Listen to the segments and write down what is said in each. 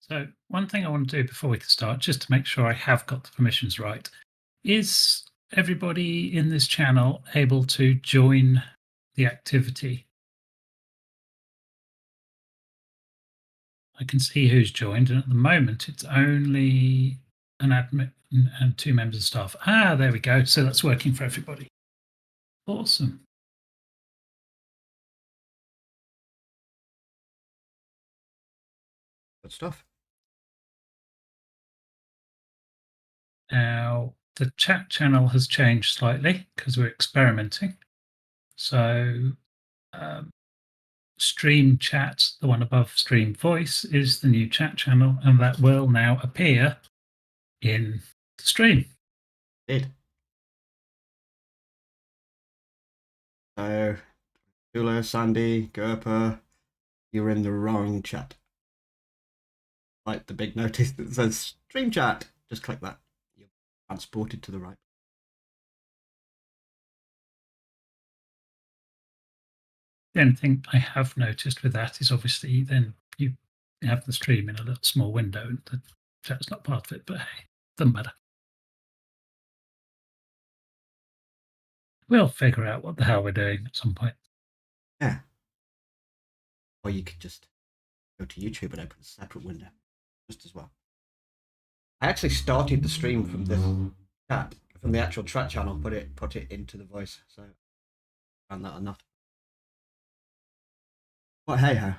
So one thing I want to do before we can start, just to make sure I have got the permissions right, is everybody in this channel able to join the activity? I can see who's joined, and at the moment it's only an admin and two members of staff. Ah, there we go. So that's working for everybody. Awesome. Good stuff. Now, the chat channel has changed slightly because we're experimenting. So Stream Chat, the one above Stream Voice, is the new chat channel, and that will now appear in the stream. Did. So, Tula, Sandy, Gerper, you're in the wrong chat. Like the big notice that says Stream Chat. Just click that. You're transported to the right. The only thing I have noticed with that is obviously then you have the stream in a little small window, and the chat's not part of it, but hey, doesn't matter. We'll figure out what the hell we're doing at some point. Yeah. Or you could just go to YouTube and open a separate window just as well. I actually started the stream from this chat, from the actual chat channel, put it into the voice, so I found that or not. But hey ho.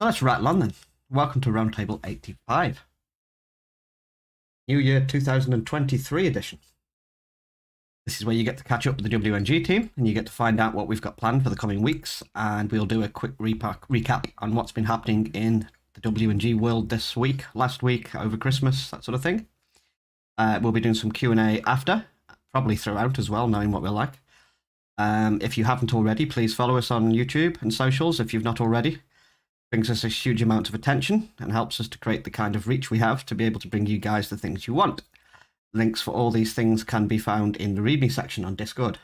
So let's rattle on then. Welcome to Roundtable 85. New Year 2023 edition. This is where you get to catch up with the WNG team and you get to find out what we've got planned for the coming weeks, and we'll do a quick recap on what's been happening in the WNG world this week, last week, over Christmas, that sort of thing. We'll be doing some Q&A after, probably throughout as well, knowing what we're like. If you haven't already, please follow us on YouTube and socials if you've not already. It brings us a huge amount of attention and helps us to create the kind of reach we have to be able to bring you guys the things you want. Links for all these things can be found in the README section on Discord.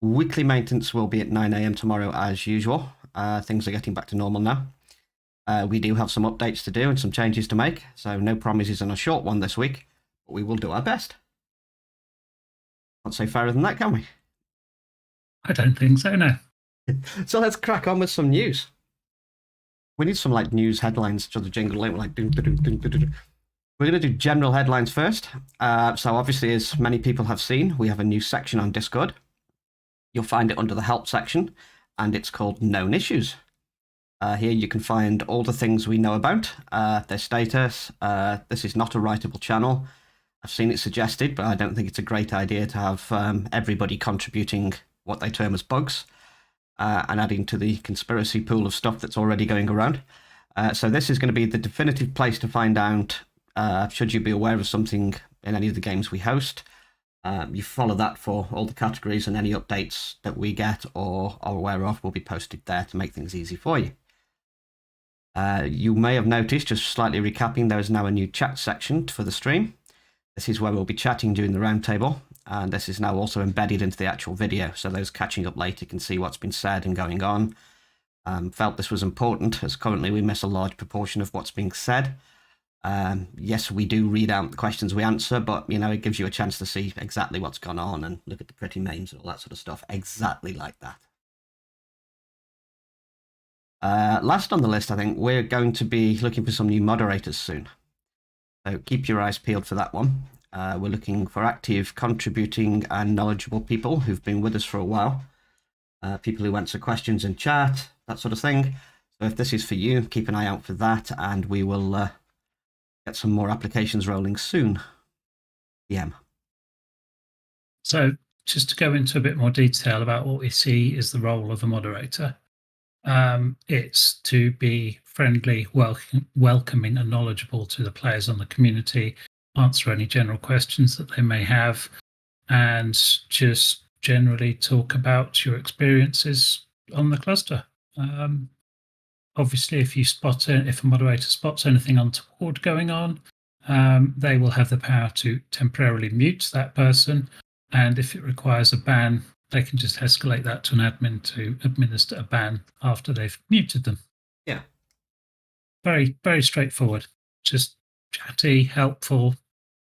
Weekly maintenance will be at 9 AM tomorrow as usual. Things are getting back to normal now. We do have some updates to do and some changes to make, so no promises on a short one this week, but we will do our best. Can't say fairer than that, can we? I don't think so, no. So let's crack on with some news. We need some like news headlines to the jingle, like dun, dun, dun, dun, dun, dun. We're going to do general headlines first. So obviously, as many people have seen, we have a new section on Discord. You'll find it under the help section, and it's called Known Issues. Here you can find all the things we know about, their status. This is not a writable channel. I've seen it suggested, but I don't think it's a great idea to have everybody contributing what they term as bugs and adding to the conspiracy pool of stuff that's already going around. So this is going to be the definitive place to find out should you be aware of something in any of the games we host. You follow that for all the categories, and any updates that we get or are aware of will be posted there to make things easy for you. You may have noticed, just slightly recapping, there is now a new chat section for the stream. This is where we'll be chatting during the roundtable, and this is now also embedded into the actual video, so those catching up later can see what's been said and going on. Felt this was important, as currently we miss a large proportion of what's being said. Yes, we do read out the questions we answer, but it gives you a chance to see exactly what's gone on and look at the pretty names and all that sort of stuff, exactly like that. Last on the list, I think we're going to be looking for some new moderators soon, so keep your eyes peeled for that one. We're looking for active, contributing and knowledgeable people who've been with us for a while, people who answer questions in chat, that sort of thing. So if this is for you, keep an eye out for that, and we will get some more applications rolling soon. PM. So just to go into a bit more detail about what we see is the role of a moderator. It's to be friendly, welcoming and knowledgeable to the players on the community, answer any general questions that they may have, and just generally talk about your experiences on the cluster. Obviously, if a moderator spots anything untoward going on, they will have the power to temporarily mute that person, and if it requires a ban, they can just escalate that to an admin to administer a ban after they've muted them. Yeah. very, very straightforward. Just chatty, helpful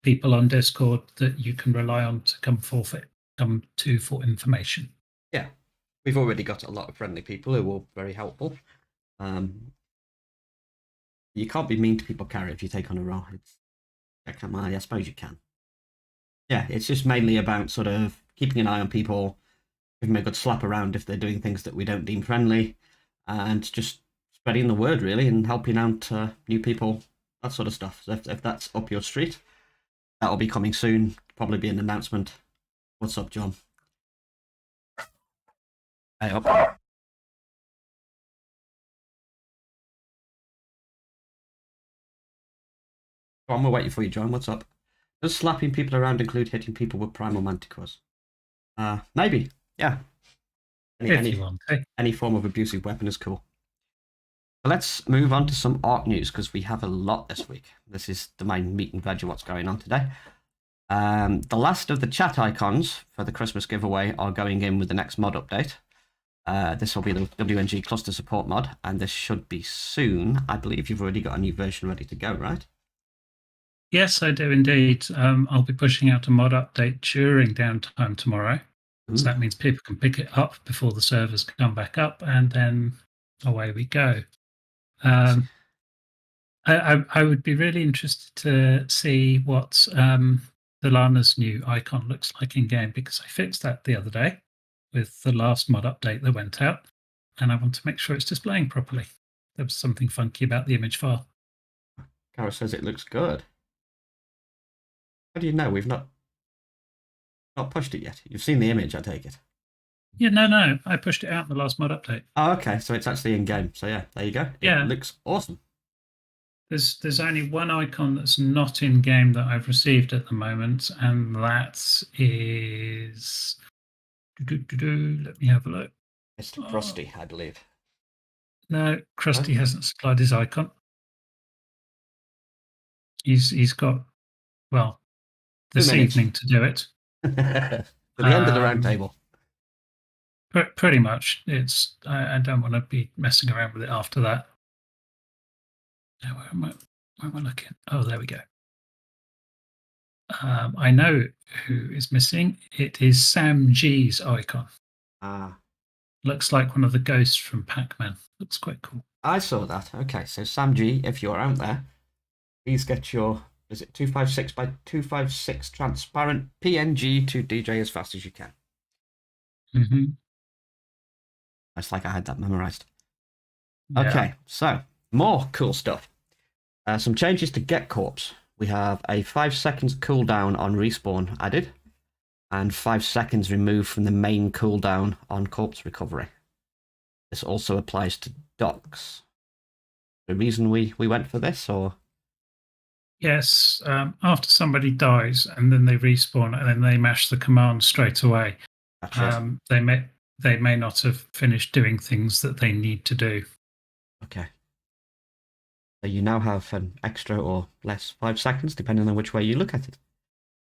people on Discord that you can rely on to come to for information. Yeah, we've already got a lot of friendly people who are very helpful. You can't be mean to people, Carrie, if you take on a role. I suppose you can. Yeah, it's just mainly about sort of keeping an eye on people, giving them a good slap around if they're doing things that we don't deem friendly, and just spreading the word, really, and helping out new people, that sort of stuff. So if that's up your street, that'll be coming soon. Probably be an announcement. What's up, John? Hey up. Go on, we're waiting for you, John. What's up? Does slapping people around include hitting people with primal manticores? Maybe. Yeah. Any form of abusive weapon is cool. But let's move on to some art news because we have a lot this week. This is the main meat and veg of what's going on today. The last of the chat icons for the Christmas giveaway are going in with the next mod update. This will be the WNG cluster support mod, and this should be soon. I believe you've already got a new version ready to go, right? Yes, I do indeed. I'll be pushing out a mod update during downtime tomorrow. Ooh. So that means people can pick it up before the servers come back up, and then away we go. I would be really interested to see what the Lana's new icon looks like in game, because I fixed that the other day with the last mod update that went out, and I want to make sure it's displaying properly. There was something funky about the image file. Cara says it looks good. How do you know? We've not pushed it yet. You've seen the image, I take it. Yeah, no. I pushed it out in the last mod update. Oh, okay. So it's actually in game. So yeah, there you go. Yeah. It looks awesome. There's only one icon that's not in game that I've received at the moment, and that is... Let me have a look. Mr. Krusty, I believe. No, Krusty hasn't supplied his icon. He's got, well, this evening to do it. To the end of the round table. Pretty much. I don't want to be messing around with it after that. Now, where am I looking? Oh, there we go. I know who is missing. It is Sam G's icon. Looks like one of the ghosts from Pac-Man. Looks quite cool. I saw that. Okay, so Sam G, if you're out there, please get your, is it 256 by 256 transparent PNG to DJ as fast as you can. Mm-hmm. It's like I had that memorized. Yeah. Okay, so more cool stuff. Some changes to Get Corpse. We have a 5 seconds cooldown on respawn added, and 5 seconds removed from the main cooldown on corpse recovery. This also applies to docks. The reason we went for this, or? Yes, after somebody dies and then they respawn and then they mash the command straight away, they may not have finished doing things that they need to do. Okay. So you now have an extra or less 5 seconds, depending on which way you look at it.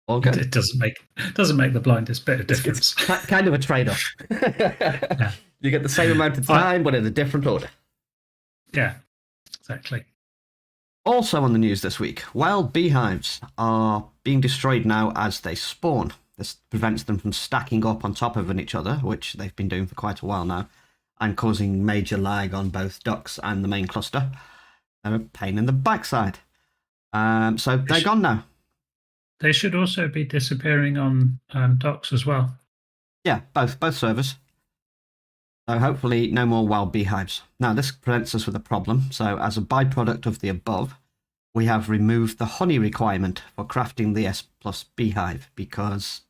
All good. It doesn't make the blindest bit of difference. It's kind of a trade-off. Yeah. You get the same amount of time, but in a different order. Yeah, exactly. Also on the news this week, wild beehives are being destroyed now as they spawn. This prevents them from stacking up on top of each other, which they've been doing for quite a while now, and causing major lag on both ducks and the main cluster. They're a pain in the backside. So they're gone now. They should also be disappearing on docks as well. Yeah, both servers. So hopefully no more wild beehives. Now this presents us with a problem. So as a byproduct of the above, we have removed the honey requirement for crafting the S+ beehive because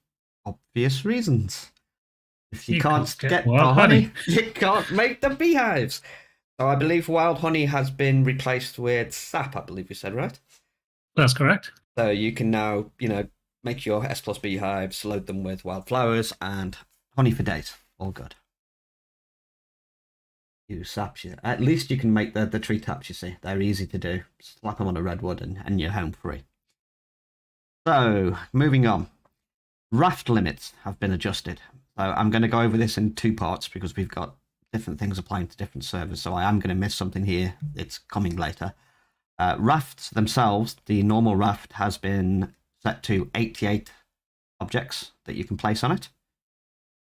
obvious reasons. If you can't get the honey, you can't make the beehives. So I believe wild honey has been replaced with sap, I believe you said, right? That's correct. So you can now, make your S+ beehives, load them with wildflowers and honey for days. All good. Use saps. At least you can make the tree taps, you see. They're easy to do. Slap them on a redwood and you're home free. So, moving on. Raft limits have been adjusted. So I'm going to go over this in 2 parts because we've got different things applying to different servers, so I am going to miss something here. It's coming later. Rafts themselves, the normal raft has been set to 88 objects that you can place on it.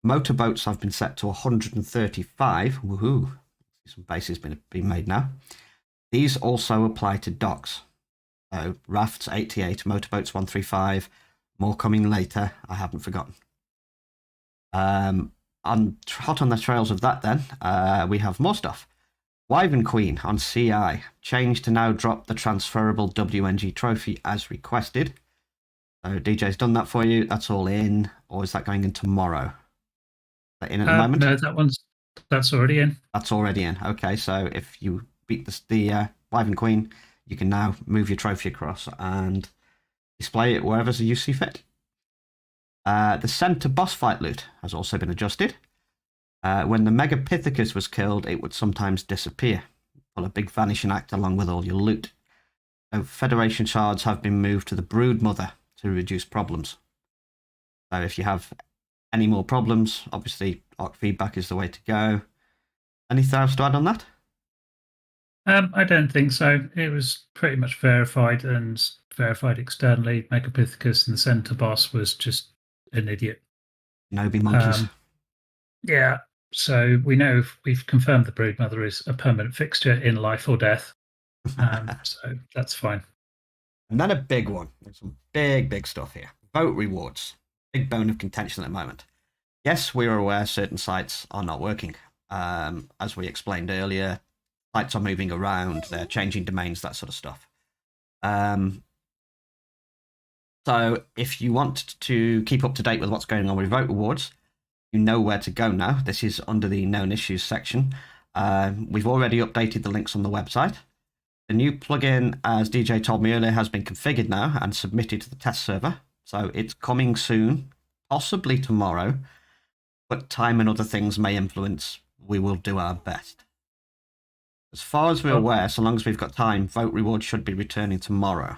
Motorboats have been set to 135. Woohoo! Some bases being made now. These also apply to docks. So rafts 88, motorboats 135. More coming later. I haven't forgotten. Hot on the trails of that, then we have more stuff. Wyvern Queen on CI changed to now drop the transferable WNG trophy as requested. So DJ's done that for you. That's all in, or is that going in tomorrow? Is that in at the moment? No, that's already in. That's already in. Okay, so if you beat the Wyvern Queen, you can now move your trophy across and display it wherever you see fit. The center boss fight loot has also been adjusted. When the Megapithecus was killed, it would sometimes disappear. Pull a big vanishing act along with all your loot. So Federation shards have been moved to the Brood Mother to reduce problems. So if you have any more problems, obviously Arc feedback is the way to go. Anything else to add on that? I don't think so. It was pretty much verified and verified externally. Megapithecus and the center boss was just an idiot. Nobi monkeys. Yeah, so we know we've confirmed the Broodmother is a permanent fixture in life or death. So that's fine. And then a big one. There's some big stuff here. Vote rewards. Big bone of contention at the moment. Yes, we are aware certain sites are not working. As we explained earlier, sites are moving around, they're changing domains, that sort of stuff. So if you want to keep up to date with what's going on with vote rewards, you know where to go now. This is under the known issues section. We've already updated the links on the website. The new plugin, as DJ told me earlier, has been configured now and submitted to the test server. So it's coming soon, possibly tomorrow, but time and other things may influence. We will do our best. As far as we're aware, so long as we've got time, vote rewards should be returning tomorrow.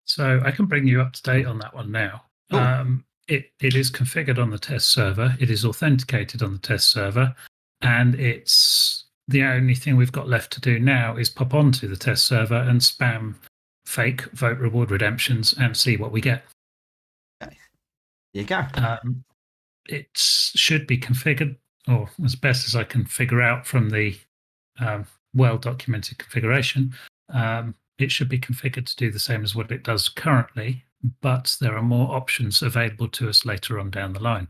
So I can bring you up to date on that one now. Cool. It is configured on the test server. It is authenticated on the test server, and it's the only thing we've got left to do now is pop onto the test server and spam fake vote reward redemptions and see what we get. Okay. There you go. It should be configured, or as best as I can figure out from the well-documented configuration, it should be configured to do the same as what it does currently, but there are more options available to us later on down the line.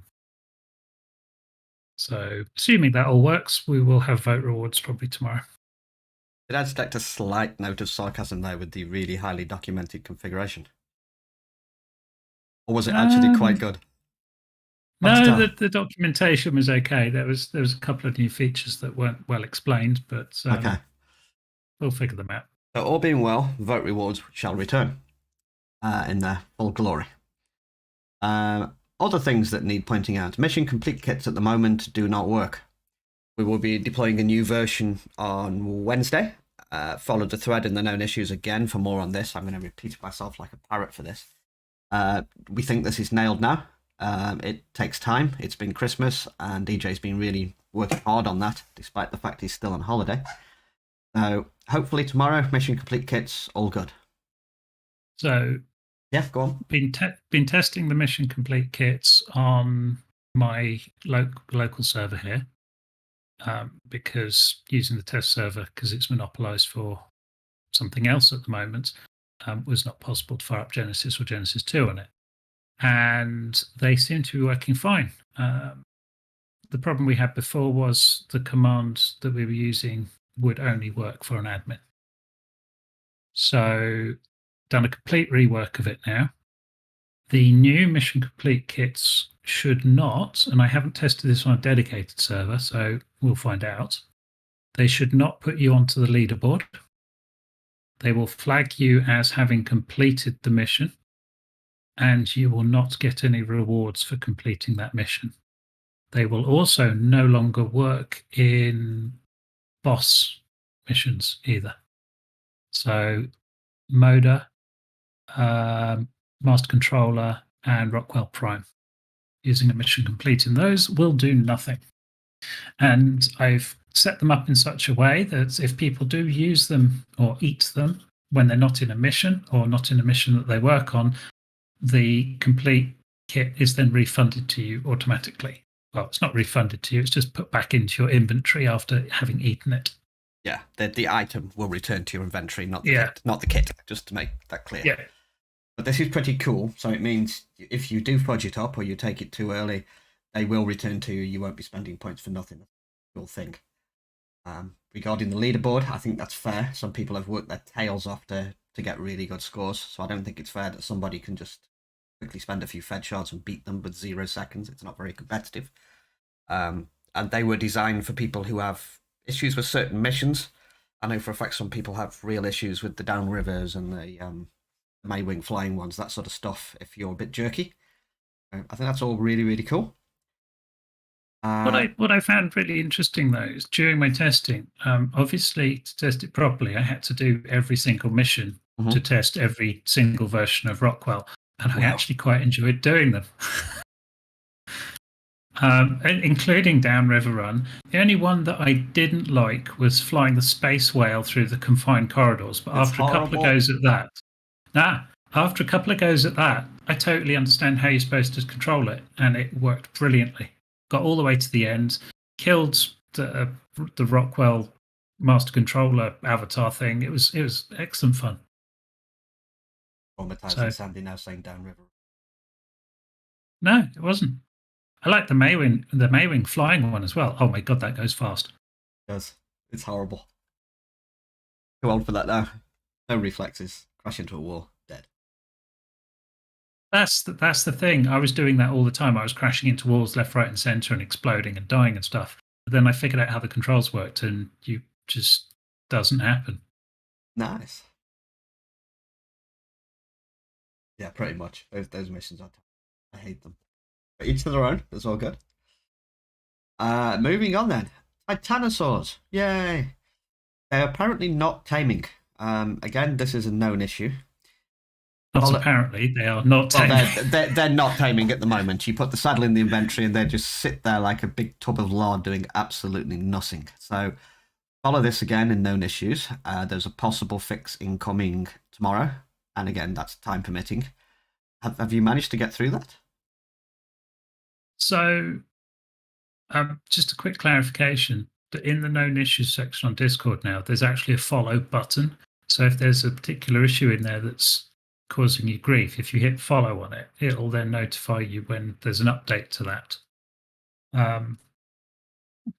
So, assuming that all works, we will have vote rewards probably tomorrow. Did I detect a slight note of sarcasm there with the really highly documented configuration? Or was it actually quite good? No, the documentation was okay. There was a couple of new features that weren't well explained, but okay, we'll figure them out. So all being well, vote rewards shall return in their full glory. Other things that need pointing out. Mission complete kits at the moment do not work. We will be deploying a new version on Wednesday. Follow the thread in the known issues again for more on this. I'm going to repeat myself like a parrot for this. We think this is nailed now. It takes time. It's been Christmas, and DJ's been really working hard on that, despite the fact he's still on holiday. So hopefully tomorrow, mission complete kits, all good. So yeah, go on. Been testing the mission complete kits on my local server here, because using the test server, because it's monopolized for something else at the moment, was not possible to fire up Genesis or Genesis 2 on it. And they seem to be working fine. The problem we had before was the command that we were using would only work for an admin. So, done a complete rework of it now. The new mission complete kits should not, and I haven't tested this on a dedicated server, so we'll find out. They should not put you onto the leaderboard. They will flag you as having completed the mission, and you will not get any rewards for completing that mission. They will also no longer work in boss missions either. So Moda, Master Controller, and Rockwell Prime. Using a mission complete in those will do nothing. And I've set them up in such a way that if people do use them or eat them when they're not in a mission or not in a mission that they work on, the complete kit is then refunded to you automatically. Well, it's not refunded to you, it's just put back into your inventory after having eaten it. Yeah, the item will return to your inventory, not the Yeah. kit, not the kit. Just to make that clear. Yeah. But this is pretty cool. So it means if you do fudge it up or you take it too early, they will return to you. You won't be spending points for nothing. Cool thing. Regarding the leaderboard, I think that's fair. Some people have worked their tails off to get really good scores, so I don't think it's fair that somebody can just quickly spend a few fed shards and beat them with 0 seconds. It's not very competitive. And they were designed for people who have issues with certain missions. I know for a fact some people have real issues with the downrivers and the Maywing flying ones, that sort of stuff, if you're a bit jerky. I think that's all really, really cool. What I found really interesting though is during my testing, obviously to test it properly, I had to do every single mission to test every single version of Rockwell, and I actually quite enjoyed doing them. Including Downriver Run. The only one that I didn't like was flying the space whale through the confined corridors. But after a couple of goes at that, I totally understand how you're supposed to control it, and it worked brilliantly. Got all the way to the end, killed the Rockwell Master Controller avatar thing. It was excellent fun. Traumatizing Sandy now saying Downriver. No, it wasn't. I like the Maywing flying one as well. Oh my god, that goes fast. It does. It's horrible. Too old for that now. No reflexes. Crash into a wall. Dead. That's the thing. I was doing that all the time. I was crashing into walls left, right, and center and exploding and dying and stuff. But then I figured out how the controls worked, and you just doesn't happen. Nice. Yeah, pretty much. Those missions I hate them. But each to their own. That's all good. Moving on then. Titanosaurs. Yay. They're apparently not taming. Again, this is a known issue. Apparently, they are not taming. Well, they're not taming at the moment. You put the saddle in the inventory and they just sit there like a big tub of lard doing absolutely nothing. So follow this again in known issues. There's a possible fix incoming tomorrow. And again, that's time permitting. Have you managed to get through that? So, just a quick clarification. In the known issues section on Discord now, there's actually a follow button. So if there's a particular issue in there that's causing you grief, if you hit follow on it, it'll then notify you when there's an update to that.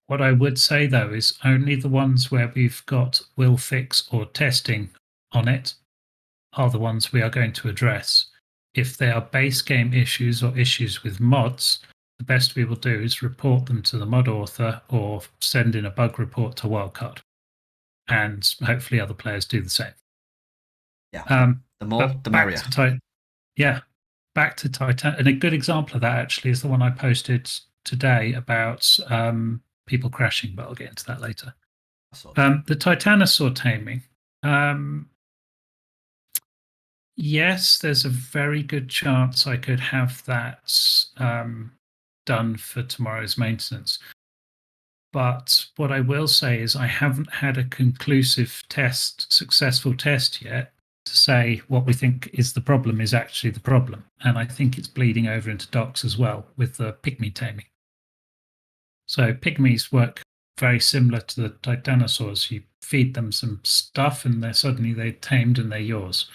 What I would say though is only the ones where we've got will fix or testing on it are the ones we are going to address. If they are base game issues or issues with mods, the best we will do is report them to the mod author or send in a bug report to Wildcard. And hopefully other players do the same. Yeah. The more, the merrier. Back to Titan. And a good example of that actually is the one I posted today about people crashing, but I'll get into that later. The Titanosaur taming. Yes, there's a very good chance I could have that done for tomorrow's maintenance. But what I will say is I haven't had a conclusive successful test yet to say what we think is the problem is actually the problem. And I think it's bleeding over into docks as well with the pygmy taming. So pygmies work very similar to the titanosaurs. You feed them some stuff and they're tamed and they're yours.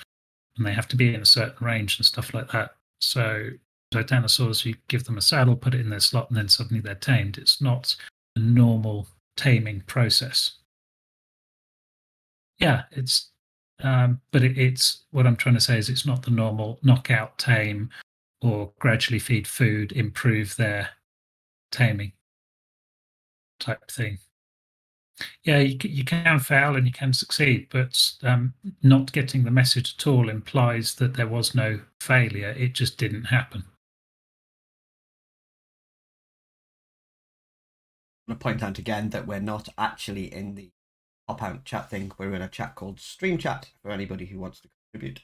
And they have to be in a certain range and stuff like that. So titanosaurs, you give them a saddle, put it in their slot, and then suddenly they're tamed. It's not a normal taming process. Yeah, it's what I'm trying to say is it's not the normal knockout, tame, or gradually feed food, improve their taming type thing. Yeah, you can fail and you can succeed, but not getting the message at all implies that there was no failure. It just didn't happen. I'm going to point out again that we're not actually in the pop-out chat thing. We're in a chat called Stream Chat for anybody who wants to contribute.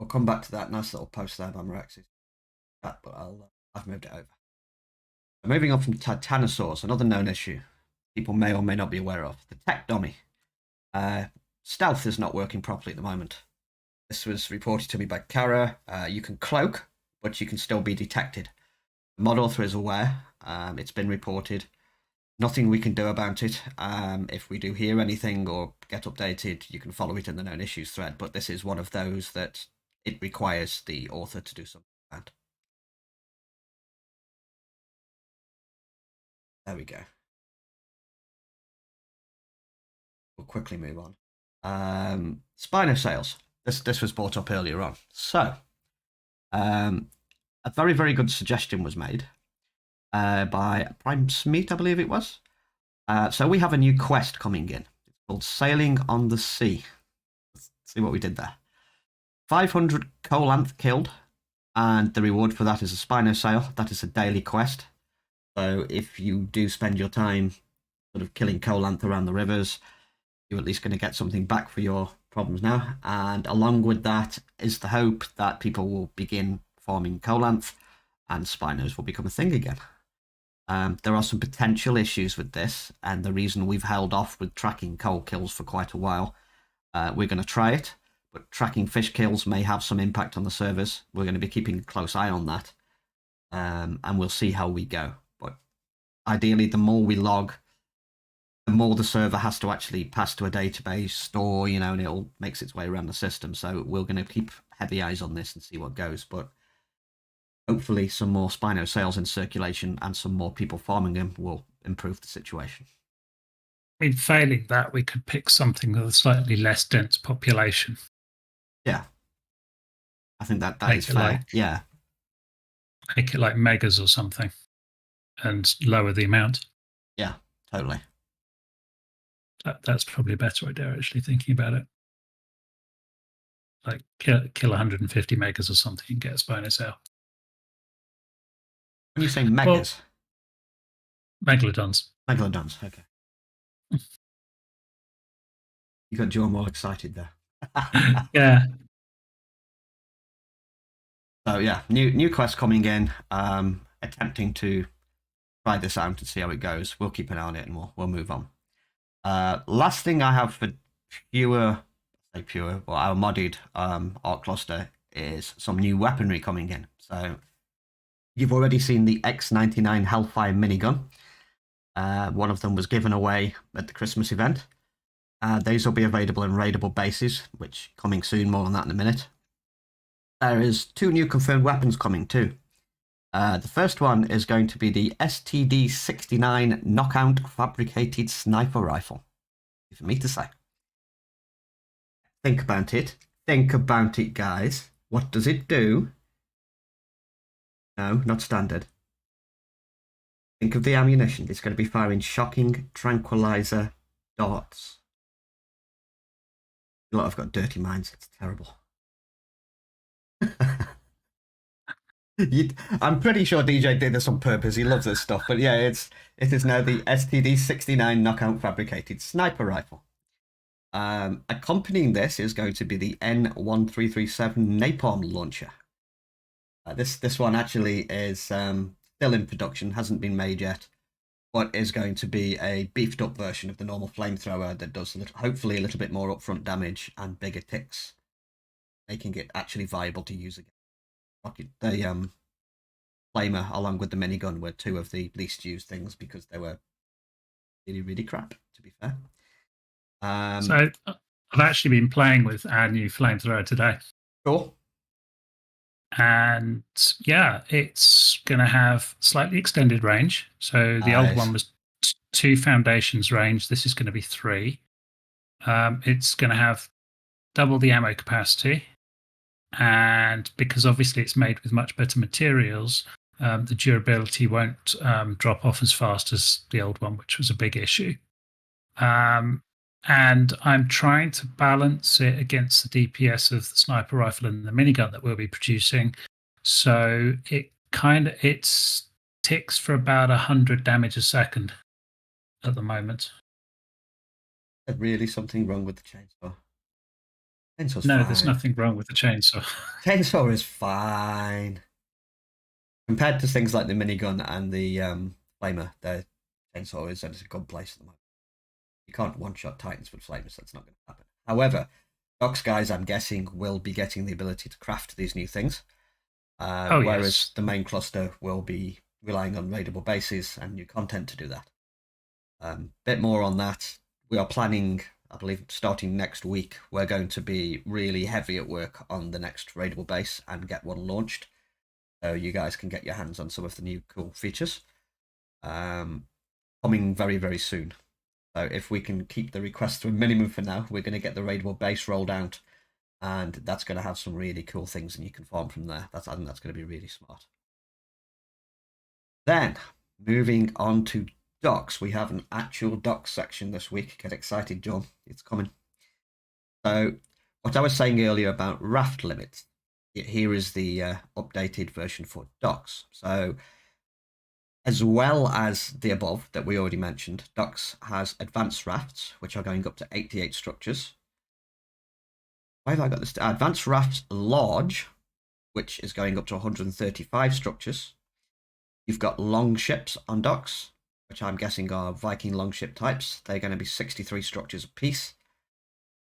We'll come back to that nice little post there by Marex's chat, but I've moved it over. Moving on from Titanosaurs, another known issue people may or may not be aware of. The tech dummy. Stealth is not working properly at the moment. This was reported to me by Kara. You can cloak, but you can still be detected. The mod author is aware. It's been reported. Nothing we can do about it. If we do hear anything or get updated, you can follow it in the known issues thread. But this is one of those that it requires the author to do something about. There we go. We'll quickly move on. Spino sales. This was brought up earlier on. So, a very, very good suggestion was made by Prime Smeet, I believe it was. So we have a new quest coming in. It's called Sailing on the Sea. Let's see what we did there. 500 Colanth killed, and the reward for that is a Spino sale. That is a daily quest. So if you do spend your time sort of killing Colanth around the rivers, you're at least going to get something back for your problems now. And along with that is the hope that people will begin farming Colanth and Spinos will become a thing again. There are some potential issues with this, and the reason we've held off with tracking coal kills for quite a while, we're going to try it, but tracking fish kills may have some impact on the servers. We're going to be keeping a close eye on that, and we'll see how we go. But ideally, the more we log, the more the server has to actually pass to a database, store, and it all makes its way around the system. So we're going to keep heavy eyes on this and see what goes. But hopefully some more Spino sales in circulation and some more people farming them will improve the situation. In failing that, we could pick something with a slightly less dense population. Yeah. I think that is fair. Yeah. Make it like megas or something and lower the amount. Yeah, totally. That's probably a better idea, actually, thinking about it. Like kill 150 megas or something and get a Spino sale. When you say megas? Well, megalodons. Megalodons, okay. You got John more excited there. Yeah. So yeah, new quest coming in. Attempting to try this out and see how it goes. We'll keep an eye on it and we'll move on. Last thing I have for our modded Arc Cluster is some new weaponry coming in. So you've already seen the X99 Hellfire minigun. One of them was given away at the Christmas event. These will be available in raidable bases, which coming soon, more on that in a minute. There is 2 new confirmed weapons coming too. The first one is going to be the STD-69 Knockout Fabricated Sniper Rifle. For me to say. Think about it. Think about it, guys. What does it do? No, not standard. Think of the ammunition. It's going to be firing shocking tranquilizer darts. A lot have got dirty minds. It's terrible. I'm pretty sure DJ did this on purpose. He loves this stuff. But yeah, it is now the STD-69 Knockout Fabricated Sniper Rifle. Accompanying this is going to be the N1337 Napalm Launcher. This one actually is still in production, hasn't been made yet, but is going to be a beefed up version of the normal flamethrower that does hopefully a little bit more upfront damage and bigger ticks, making it actually viable to use again. The flamer along with the minigun were 2 of the least used things because they were really, really crap, to be fair. So I've actually been playing with our new flamethrower today. Cool. And yeah, it's going to have slightly extended range. So the old one was 2 foundations range. This is going to be 3. It's going to have double the ammo capacity. And because obviously it's made with much better materials, the durability won't drop off as fast as the old one, which was a big issue. And I'm trying to balance it against the DPS of the sniper rifle and the minigun that we'll be producing. So it ticks for about 100 damage a second at the moment. There's really something wrong with the chainsaw. Chainsaw's No, there's fine. nothing wrong with the chainsaw. Chainsaw is fine. Compared to things like the minigun and the flamer, the chainsaw is at a good place at the moment. You can't one-shot Titans with flamers, that's not going to happen. However, Docs guys, I'm guessing, will be getting the ability to craft these new things, Oh, whereas yes. the main cluster will be relying on raidable bases and new content to do that. Bit more on that. We are planning, I believe, starting next week, we're going to be really heavy at work on the next raidable base and get one launched. So you guys can get your hands on some of the new cool features. Coming very, very soon. So if we can keep the requests to a minimum for now, we're going to get the raidable base rolled out, and that's going to have some really cool things, and you can farm from there. I think that's going to be really smart. Then, moving on to docs, we have an actual docs section this week. Get excited, John. It's coming. So, what I was saying earlier about raft limits, here is the updated version for docs. So, as well as the above that we already mentioned, docs has advanced rafts, which are going up to 88 structures. Why have I got this? Advanced rafts large, which is going up to 135 structures. You've got long ships on docks, which I'm guessing are Viking longship types. They're going to be 63 structures apiece.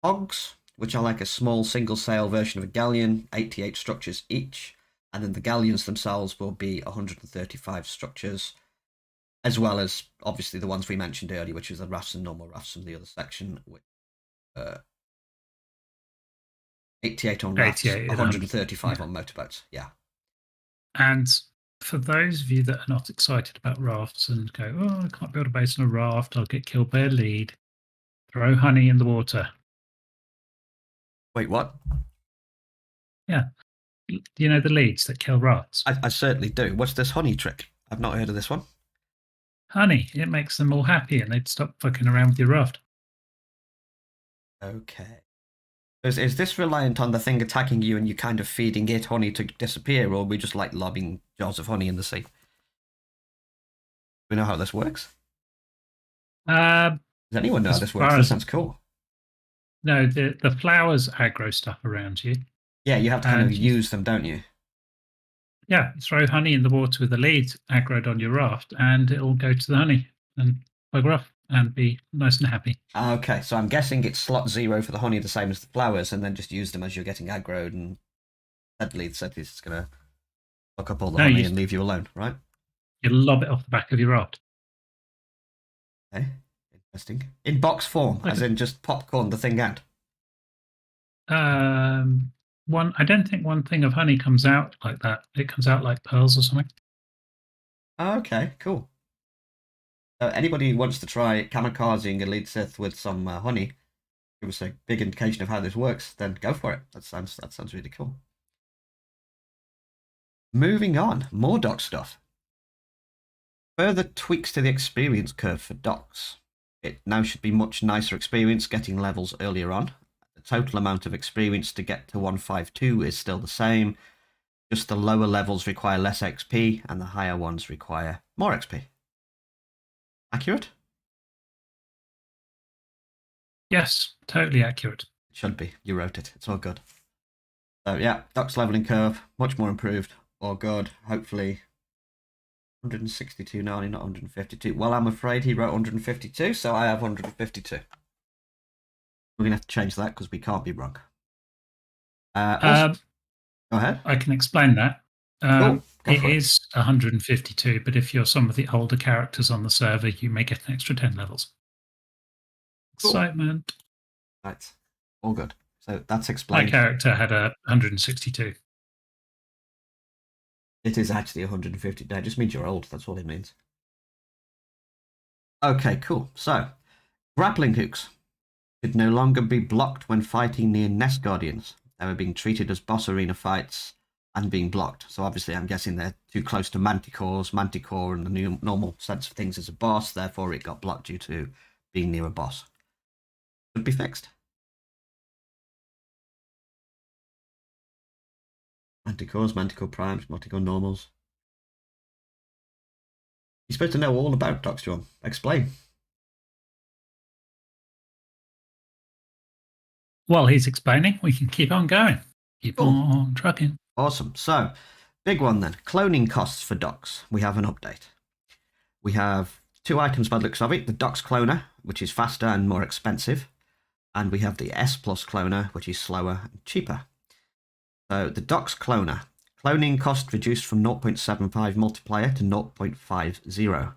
Hogs, which are like a small single sail version of a galleon, 88 structures each. And then the galleons themselves will be 135 structures, as well as obviously the ones we mentioned earlier, which is the rafts and normal rafts from the other section, which 88 on rafts, 88 135 yeah. on motorboats. Yeah. And for those of you that are not excited about rafts and go, oh, I can't build a base on a raft, I'll get killed by a lead, throw honey in the water. Wait, what? Yeah. Do you know the leads that kill rafts? I certainly do. What's this honey trick? I've not heard of this one. Honey, it makes them all happy and they'd stop fucking around with your raft. Okay. Is this reliant on the thing attacking you and you kind of feeding it honey to disappear, or we just like lobbing jars of honey in the sea? We know how this works? Does Does anyone know how this works? This sounds cool. No, the flowers aggro stuff around you. Yeah, you have to kind of use them, don't you? Yeah, throw honey in the water with the lead aggroed on your raft, and it'll go to the honey and bugger off and be nice and happy. Okay, so I'm guessing it's slot 0 for the honey, the same as the flowers, and then just use them as you're getting aggroed, and Headlead said it's going to fuck up all the honey and leave you alone, right? You lob it off the back of your raft. Okay, interesting. In box form, as in just popcorn the thing out? I don't think one thing of honey comes out like that. It comes out like pearls or something. Okay, cool. Anybody who wants to try kamikazing a lead Sith with some honey, give us a big indication of how this works, then go for it. That sounds really cool. Moving on, more doc stuff. Further tweaks to the experience curve for docs. It now should be much nicer experience getting levels earlier on. The total amount of experience to get to 152 is still the same. Just the lower levels require less XP and the higher ones require more XP. Accurate? Yes, totally accurate. It should be. You wrote it. It's all good. So yeah, Doc's leveling curve, much more improved. All good. Hopefully 162 now, not 152. Well, I'm afraid he wrote 152, so I have 152. We're going to have to change that because we can't be wrong. Go ahead. I can explain that. Cool. It is 152, but if you're some of the older characters on the server, you may get an extra 10 levels. Cool. Excitement. Right. All good. So that's explained. My character had a 162. It is actually 150. That just means you're old. That's all it means. Okay, cool. So, grappling hooks should no longer be blocked when fighting near Nest Guardians. They were being treated as boss arena fights and being blocked. So obviously I'm guessing they're too close to Manticores. Manticore in the normal sense of things is a boss, therefore it got blocked due to being near a boss. Should be fixed. Manticores, Manticore Primes, Manticore Normals. You're supposed to know all about Docs, John. Explain. while he's explaining, we can keep on going. Keep on trucking. Awesome. So, big one then. Cloning costs for docs. We have an update. We have 2 items by the looks of it. The docs cloner, which is faster and more expensive. And we have the S Plus cloner, which is slower and cheaper. So, the docs cloner. Cloning cost reduced from 0.75 multiplier to 0.50,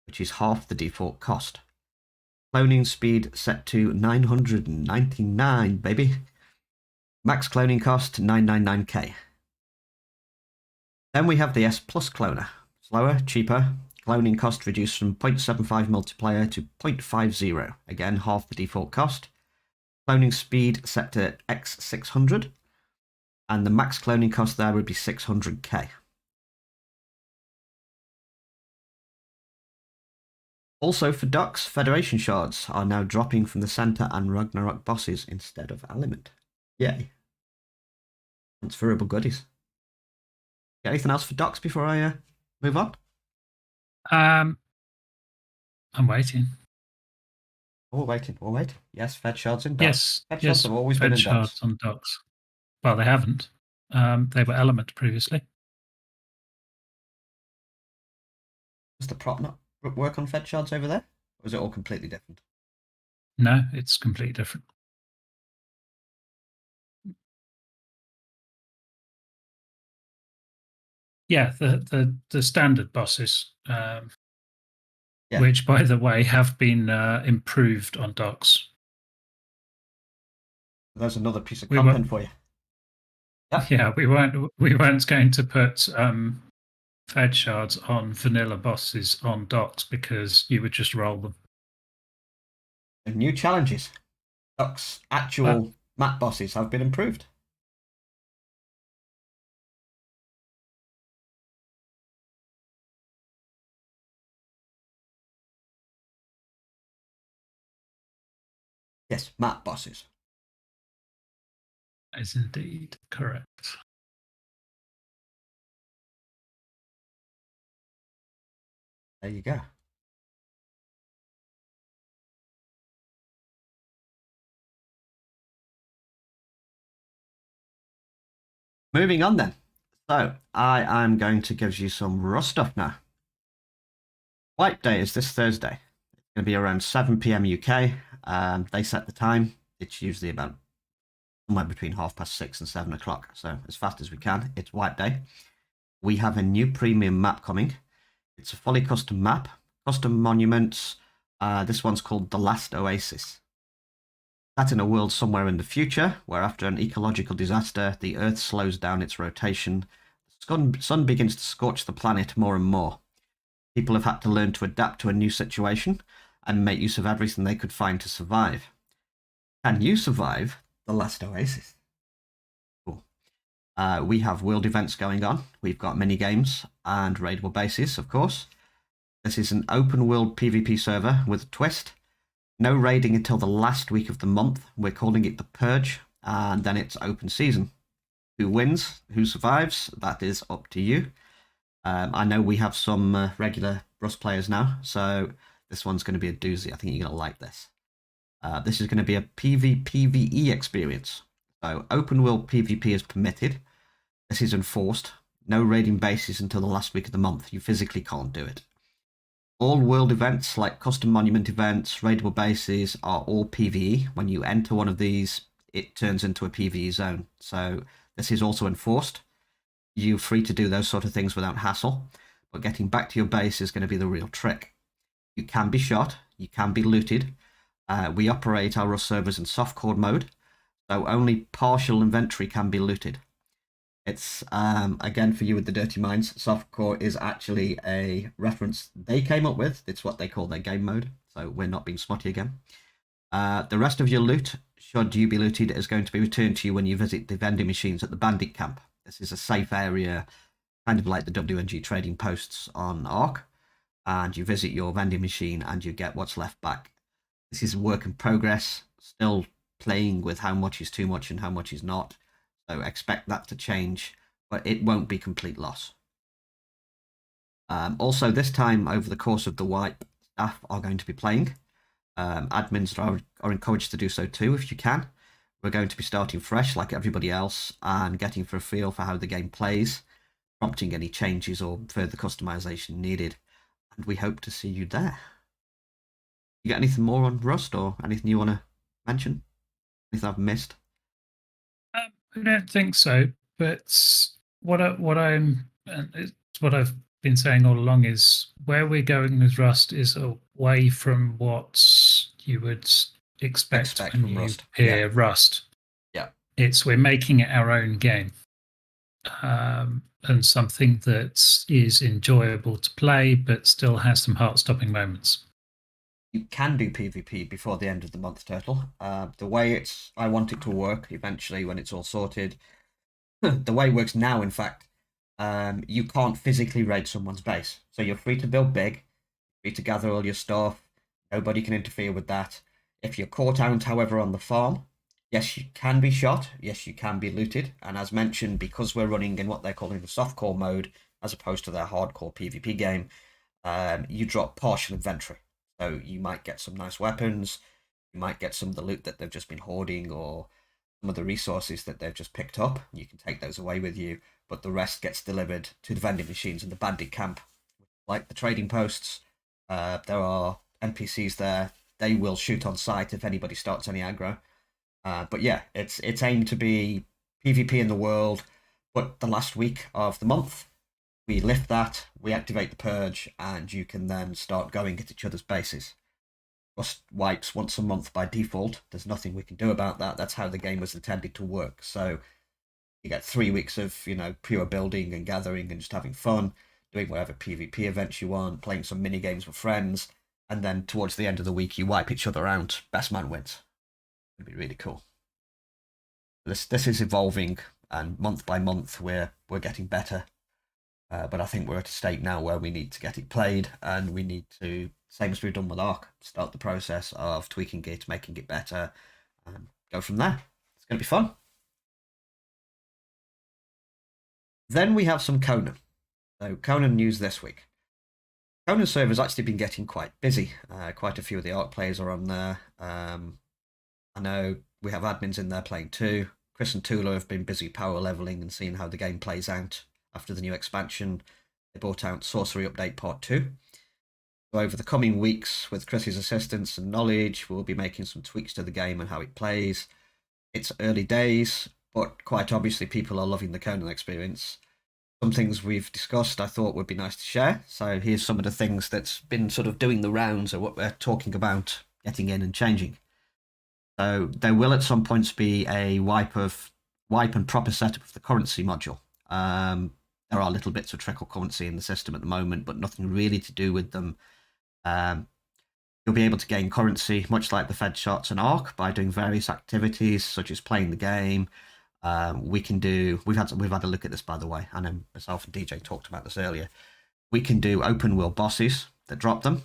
which is half the default cost. Cloning speed set to 999, baby. Max cloning cost 999k. Then we have the S Plus cloner. Slower, cheaper. Cloning cost reduced from 0.75 multiplier to 0.50. Again, half the default cost. Cloning speed set to X600. And the max cloning cost there would be 600k. Also for ducks, Federation shards are now dropping from the center and Ragnarok bosses instead of element. Yay. Transferable goodies. Got anything else for ducks before I move on? I'm waiting. Oh, waiting. Oh, wait. Yes, Fed shards in ducks. Yes, Fed shards have always been in shards ducks. on docks. Well, they haven't. They were element previously. Does the prop not work on Fed shards over there? Or is it all completely different? No, it's completely different. Yeah, the standard bosses, which, by the way, have been improved on docks. There's another piece of content for you. Yep. Yeah, we weren't going to put Fed shards on vanilla bosses on docks because you would just roll them. And new challenges. Docks' actual map bosses have been improved. Yes, map bosses. That is indeed correct. There you go. Moving on then. So, I am going to give you some raw stuff now. Wipe Day is this Thursday. It's going to be around 7 p.m. UK. They set the time. It's usually about somewhere between 6:30 and 7 o'clock. So, as fast as we can, it's Wipe Day. We have a new premium map coming. It's a fully custom map, custom monuments. This one's called The Last Oasis. Set in a world somewhere in the future, where after an ecological disaster, the Earth slows down its rotation. The sun begins to scorch the planet more and more. People have had to learn to adapt to a new situation and make use of everything they could find to survive. Can you survive The Last Oasis? Cool. We have world events going on. We've got mini games and raidable bases, of course. This is an open world PvP server with a twist. No raiding until the last week of the month. We're calling it the Purge, and then it's open season. Who wins? Who survives? That is up to you. I know we have some regular Rust players now, so this one's going to be a doozy. I think you're going to like this. This is going to be a PvPvE experience. So open world PvP is permitted. This is enforced. No raiding bases until the last week of the month. You physically can't do it. All world events, like custom monument events, raidable bases, are all PvE. When you enter one of these, it turns into a PvE zone. So this is also enforced. You're free to do those sort of things without hassle. But getting back to your base is going to be the real trick. You can be shot. You can be looted. We operate our Rust servers in softcore mode. So only partial inventory can be looted. It's, again, for you with the dirty minds, softcore is actually a reference they came up with. It's what they call their game mode, so we're not being smutty again. The rest of your loot, should you be looted, is going to be returned to you when you visit the vending machines at the bandit camp. This is a safe area, kind of like the WNG trading posts on Ark, and you visit your vending machine and you get what's left back. This is a work in progress, still playing with how much is too much and how much is not. So expect that to change, but it won't be complete loss. Also, this time over the course of the wipe, staff are going to be playing. Admins are encouraged to do so too if you can. We're going to be starting fresh like everybody else and getting for a feel for how the game plays, prompting any changes or further customization needed. And we hope to see you there. You got anything more on Rust or anything you want to mention? Anything I've missed? I don't think so. But what I've been saying all along is where we're going with Rust is away from what you would expect when from you Rust. hear Rust. Yeah. It's we're making it our own game, and something that is enjoyable to play, but still has some heart-stopping moments. You can do PvP before the end of the month, Turtle. The way I want it to work eventually when it's all sorted, the way it works now, in fact, you can't physically raid someone's base. So you're free to build big, free to gather all your stuff. Nobody can interfere with that. If you're caught out, however, on the farm, yes, you can be shot. Yes, you can be looted. And as mentioned, because we're running in what they're calling the softcore mode, as opposed to their hardcore PvP game, you drop partial inventory. So you might get some nice weapons, you might get some of the loot that they've just been hoarding, or some of the resources that they've just picked up. You can take those away with you, but the rest gets delivered to the vending machines in the bandit camp. Like the trading posts, there are NPCs there. They will shoot on sight if anybody starts any aggro. But yeah, it's aimed to be PvP in the world, but the last week of the month, we lift that, we activate the purge, and you can then start going at each other's bases. Rust wipes once a month by default. There's nothing we can do about that. That's how the game was intended to work. So you get 3 weeks of, pure building and gathering and just having fun, doing whatever PvP events you want, playing some mini games with friends, and then towards the end of the week you wipe each other out. Best man wins. It'd be really cool. This is evolving, and month by month we're getting better. But I think we're at a state now where we need to get it played, and we need to, same as we've done with Ark, start the process of tweaking it, making it better, and go from there. It's going to be fun. Then we have some Conan. So Conan news this week. Conan server's actually been getting quite busy. Quite a few of the Ark players are on there. I know we have admins in there playing too. Chris and Tula have been busy power leveling and seeing how the game plays out. After the new expansion, they brought out Sorcery Update Part 2. So over the coming weeks, with Chris's assistance and knowledge, we'll be making some tweaks to the game and how it plays. It's early days, but quite obviously people are loving the Conan experience. Some things we've discussed I thought would be nice to share. So here's some of the things that's been sort of doing the rounds of what we're talking about, getting in and changing. So there will at some points be a wipe and proper setup of the currency module. There are little bits of trickle currency in the system at the moment, but nothing really to do with them. You'll be able to gain currency, much like the Fed shots and Ark, by doing various activities such as playing the game. We've had a look at this, by the way. I know myself and DJ talked about this earlier. We can do open world bosses that drop them,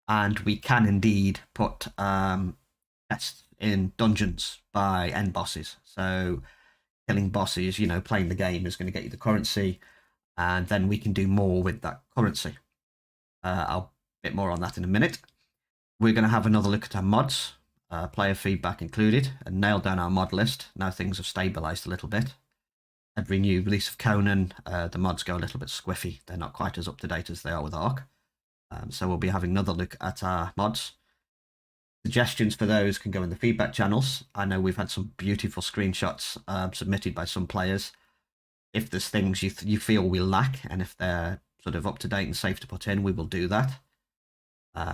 and we can indeed put tests in dungeons by end bosses. So killing bosses, playing the game is going to get you the currency, and then we can do more with that currency. I'll bit more on that in a minute. We're going to have another look at our mods, player feedback included, and nail down our mod list. Now things have stabilized a little bit. Every new release of Conan, the mods go a little bit squiffy. They're not quite as up to date as they are with Ark. So we'll be having another look at our mods. Suggestions for those can go in the feedback channels. I know we've had some beautiful screenshots submitted by some players. If there's things you feel we lack, and if they're sort of up to date and safe to put in, we will do that.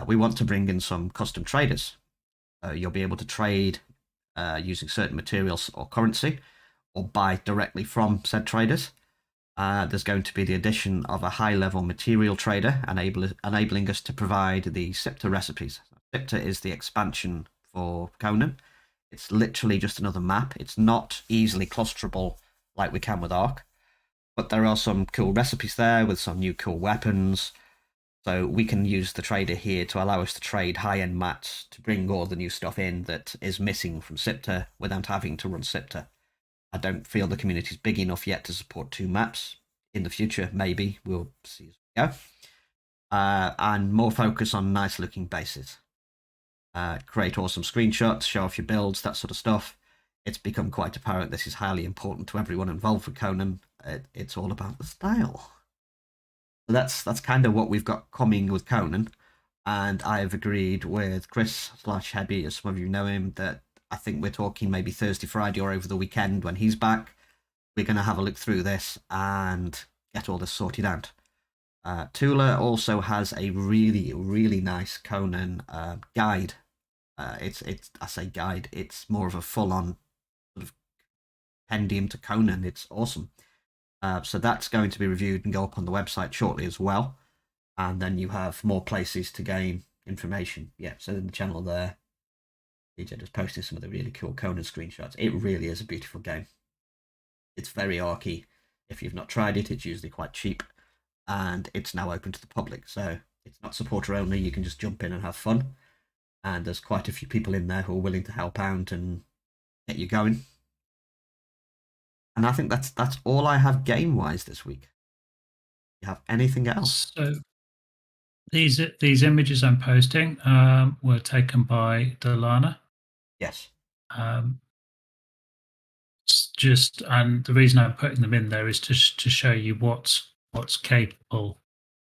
We want to bring in some custom traders. You'll be able to trade using certain materials or currency, or buy directly from said traders. There's going to be the addition of a high-level material trader, enabling us to provide the Sipta recipes. Sipta is the expansion for Conan. It's literally just another map. It's not easily clusterable like we can with Ark, but there are some cool recipes there with some new cool weapons. So we can use the trader here to allow us to trade high-end mats to bring all the new stuff in that is missing from Sipta without having to run Sipta. I don't feel the community's big enough yet to support 2 maps. In the future, maybe. We'll see as we go. And more focus on nice-looking bases. Create awesome screenshots, show off your builds, that sort of stuff. it's become quite apparent this is highly important to everyone involved with Conan. It's all about the style. So that's kind of what we've got coming with Conan. And I have agreed with Chris slash Hebby, as some of you know him, that I think we're talking maybe Thursday, Friday, or over the weekend when he's back. We're going to have a look through this and get all this sorted out. Tula also has a really, really nice Conan guide. It's I say guide. It's more of a full-on sort of compendium to Conan. It's awesome. So that's going to be reviewed and go up on the website shortly as well. And then you have more places to gain information. Yeah, so in the channel there, DJ just posted some of the really cool Conan screenshots. It really is a beautiful game. It's very archy. If you've not tried it, it's usually quite cheap. And it's now open to the public. So it's not supporter only. You can just jump in and have fun. And there's quite a few people in there who are willing to help out and get you going. And I think that's all I have game-wise this week. You have anything else? So these images I'm posting were taken by Delana. Yes. And the reason I'm putting them in there is to show you what's capable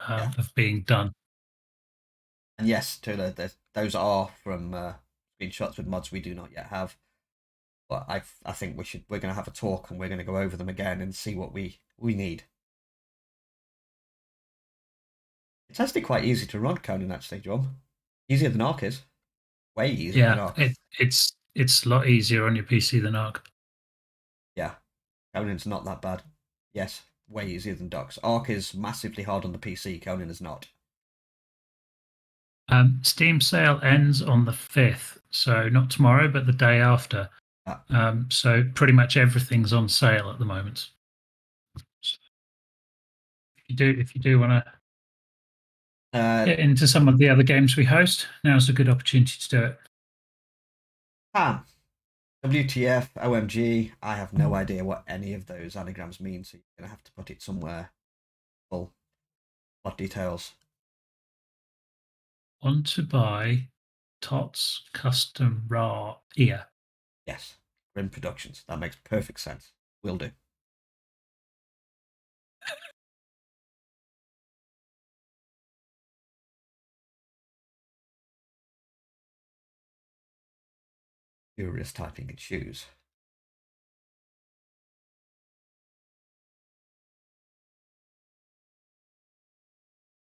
of being done. And yes, Tula, those are from screenshots with mods we do not yet have. But I think we're going to have a talk and we're going to go over them again and see what we need. It's actually quite easy to run Conan, actually, John. Easier than Ark is. Way easier than Ark. It's a lot easier on your PC than Ark. Yeah, Conan's not that bad. Yes, way easier than Docs. Ark is massively hard on the PC. Conan is not. Steam sale ends on the 5th, so not tomorrow, but the day after. So pretty much everything's on sale at the moment. So if you do want to get into some of the other games we host, now's a good opportunity to do it. WTF, OMG, I have no idea what any of those anagrams mean, so you're going to have to put it somewhere. Full plot details. Want to buy Tots Custom Raw Ear. Yes, Grim Productions. That makes perfect sense. Will do. Furious typing in shoes.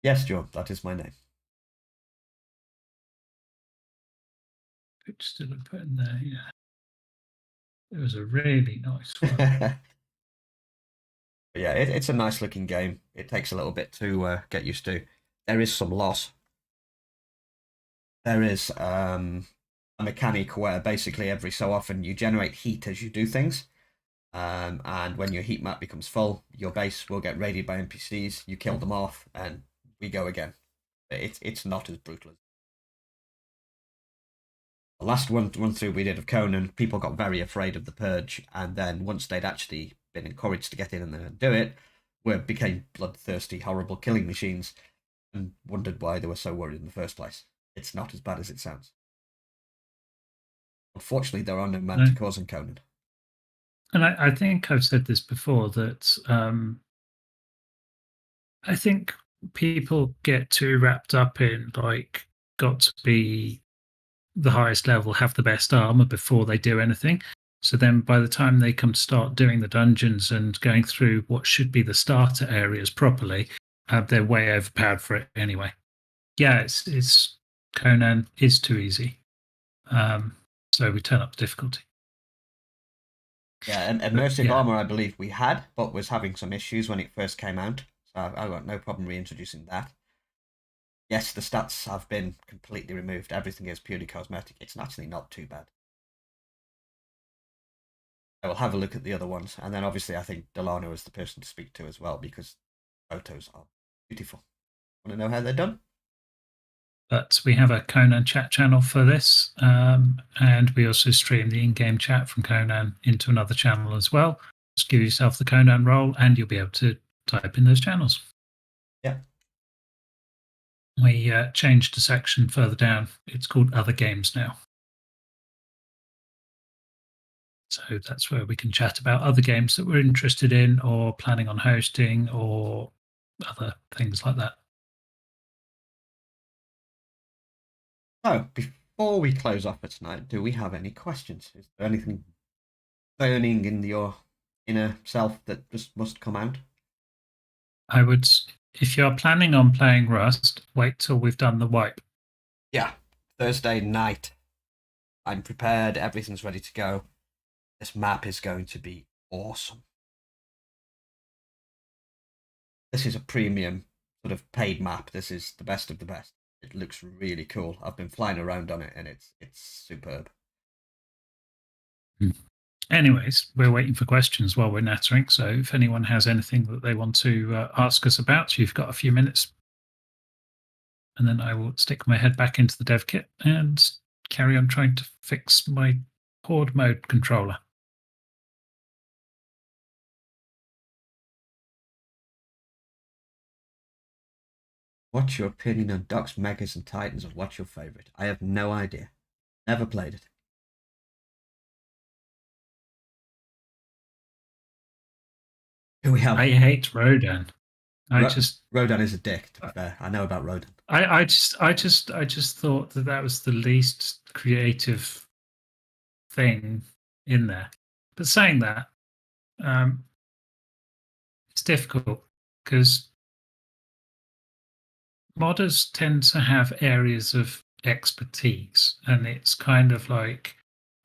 Yes, John, that is my name. Still put in there, yeah. It was a really nice one. Yeah, it's a nice looking game. It takes a little bit to get used to. There is some loss. There is a mechanic where basically every so often you generate heat as you do things. And when your heat map becomes full, your base will get raided by NPCs. You kill them off, and we go again. It's not as brutal as the last run through we did of Conan. People got very afraid of the purge, and then once they'd actually been encouraged to get in and then do it, we became bloodthirsty, horrible killing machines, and wondered why they were so worried in the first place. It's not as bad as it sounds. Unfortunately, there are no manticores in Conan. And I think I've said this before, that I think people get too wrapped up in, like, got to be the highest level, have the best armor before they do anything. So then by the time they come to start doing the dungeons and going through what should be the starter areas properly, they're way overpowered for it anyway. Yeah, it's Conan is too easy. So we turn up the difficulty. Yeah, and immersive armor I believe we had, but was having some issues when it first came out. So I got no problem reintroducing that. Yes, the stats have been completely removed. Everything is purely cosmetic. It's actually not too bad. I will have a look at the other ones. And then obviously I think Delano is the person to speak to as well, because photos are beautiful. Want to know how they're done? But we have a Conan chat channel for this. And we also stream the in-game chat from Conan into another channel as well. Just give yourself the Conan role and you'll be able to type in those channels. Yeah. We changed a section further down. It's called Other Games now. So that's where we can chat about other games that we're interested in or planning on hosting or other things like that. So, before we close off for tonight, do we have any questions? Is there anything burning in your inner self that just must come out? I would, if you're planning on playing Rust, wait till we've done the wipe. Yeah, Thursday night. I'm prepared. Everything's ready to go. This map is going to be awesome. This is a premium sort of paid map. This is the best of the best. It looks really cool. I've been flying around on it, and it's superb. Anyways, we're waiting for questions while we're nattering. So if anyone has anything that they want to ask us about, you've got a few minutes. And then I will stick my head back into the dev kit and carry on trying to fix my horde mode controller. What's your opinion on Docs, Megas, and Titans, and what's your favourite? I have no idea. Never played it. Who we have? I hate Rodan. Rodan is a dick, to be fair. I know about Rodan. I just thought that was the least creative thing in there. But saying that, it's difficult because modders tend to have areas of expertise, and it's kind of like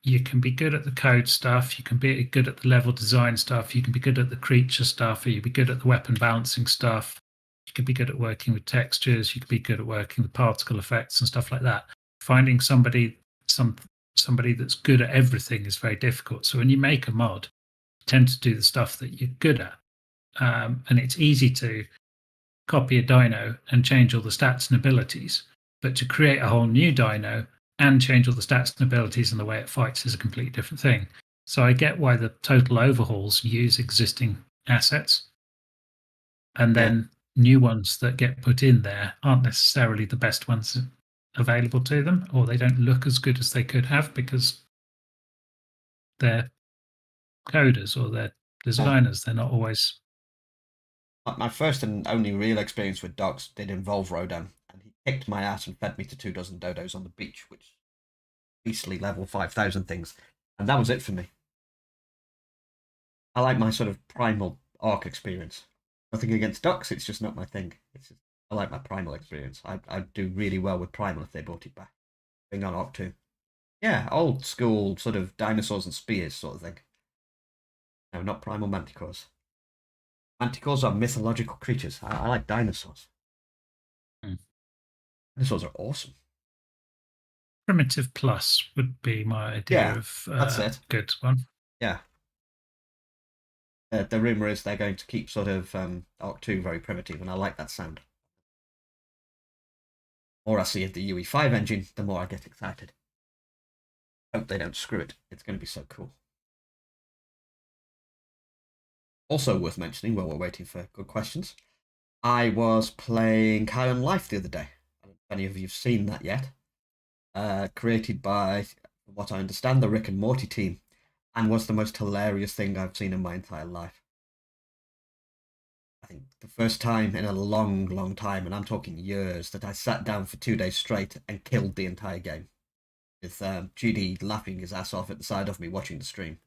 you can be good at the code stuff, you can be good at the level design stuff, you can be good at the creature stuff, or you can be good at the weapon balancing stuff, you can be good at working with textures, you can be good at working with particle effects and stuff like that. Finding somebody that's good at everything is very difficult. So when you make a mod, you tend to do the stuff that you're good at, and it's easy to copy a dino and change all the stats and abilities, but to create a whole new dino and change all the stats and abilities and the way it fights is a completely different thing. So I get why the total overhauls use existing assets, and then new ones that get put in there aren't necessarily the best ones available to them, or they don't look as good as they could have because they're coders or they're designers. They're not always. My first and only real experience with dogs did involve Rodan, and he kicked my ass and fed me to 24 dodos on the beach, which beastly level 5,000 things, and that was it for me. I like my sort of primal arc experience. Nothing against ducks, it's just not my thing. I like my primal experience. I'd do really well with primal if they brought it back. Bring on arc 2. Yeah, old school sort of dinosaurs and spears sort of thing. No, not primal manticores. Manticores are mythological creatures. I like dinosaurs. Dinosaurs are awesome. Primitive plus would be my idea of that's it. Good one. Yeah. The rumor is they're going to keep sort of Arc 2 very primitive, and I like that sound. The more I see of the UE5 engine, the more I get excited. Hope they don't screw it. It's going to be so cool. Also worth mentioning while we're waiting for good questions, I was playing High on Life the other day. I don't know if any of you have seen that yet. Created by, what I understand, the Rick and Morty team, and was the most hilarious thing I've seen in my entire life. I think the first time in a long, long time, and I'm talking years, that I sat down for 2 days straight and killed the entire game. With GD laughing his ass off at the side of me watching the stream.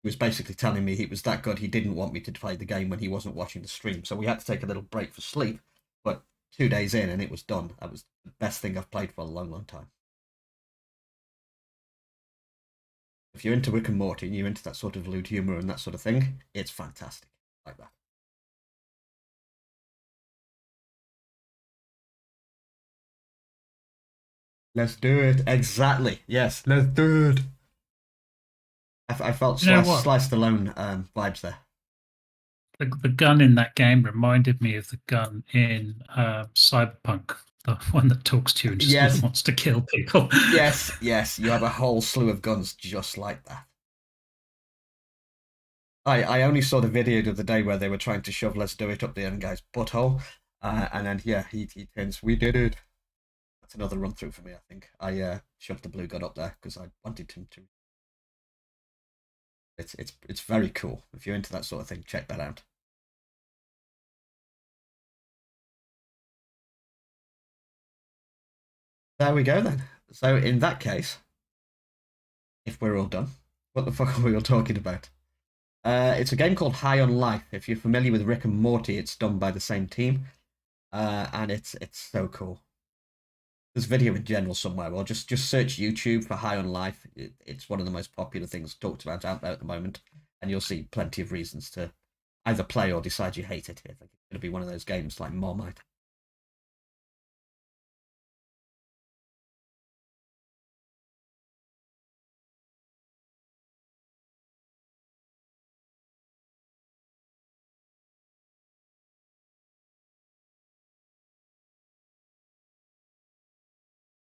He was basically telling me he was that good he didn't want me to play the game when he wasn't watching the stream. So we had to take a little break for sleep, but 2 days in and it was done. That was the best thing I've played for a long, long time. If you're into Rick and Morty and you're into that sort of lewd humor and that sort of thing, it's fantastic. Like that. Let's do it. Exactly. Yes, let's do it. I felt Slice Stallone vibes there. The gun in that game reminded me of the gun in Cyberpunk, the one that talks to you and just wants to kill people. Yes. You have a whole slew of guns just like that. I only saw the video the other day where they were trying to shove Let's Do It up the end guy's butthole. And then, he turns, we did it. That's another run through for me, I think. I shoved the blue gun up there because I wanted him to It's very cool. If you're into that sort of thing, check that out. There we go then. So in that case, if we're all done, what the fuck are we all talking about? It's a game called High on Life. If you're familiar with Rick and Morty, it's done by the same team, and it's so cool. There's video in general somewhere, or just search YouTube for High on Life. It's one of the most popular things talked about out there at the moment, and you'll see plenty of reasons to either play or decide you hate it. I think it's going to be one of those games like Marmite.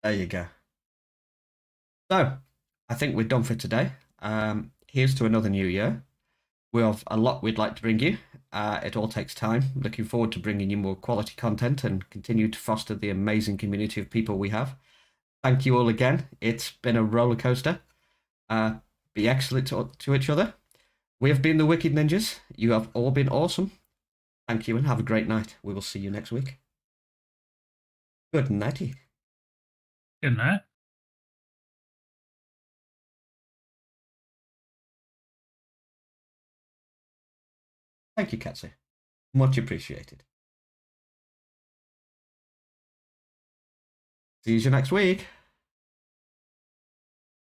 There you go. So, I think we're done for today. Here's to another new year. We have a lot we'd like to bring you. It all takes time. Looking forward to bringing you more quality content and continue to foster the amazing community of people we have. Thank you all again. It's been a roller coaster. Be excellent to each other. We have been the Wicked Ninjas. You have all been awesome. Thank you and have a great night. We will see you next week. Good nighty. Good night. Thank you, Katsu. Much appreciated. See you next week.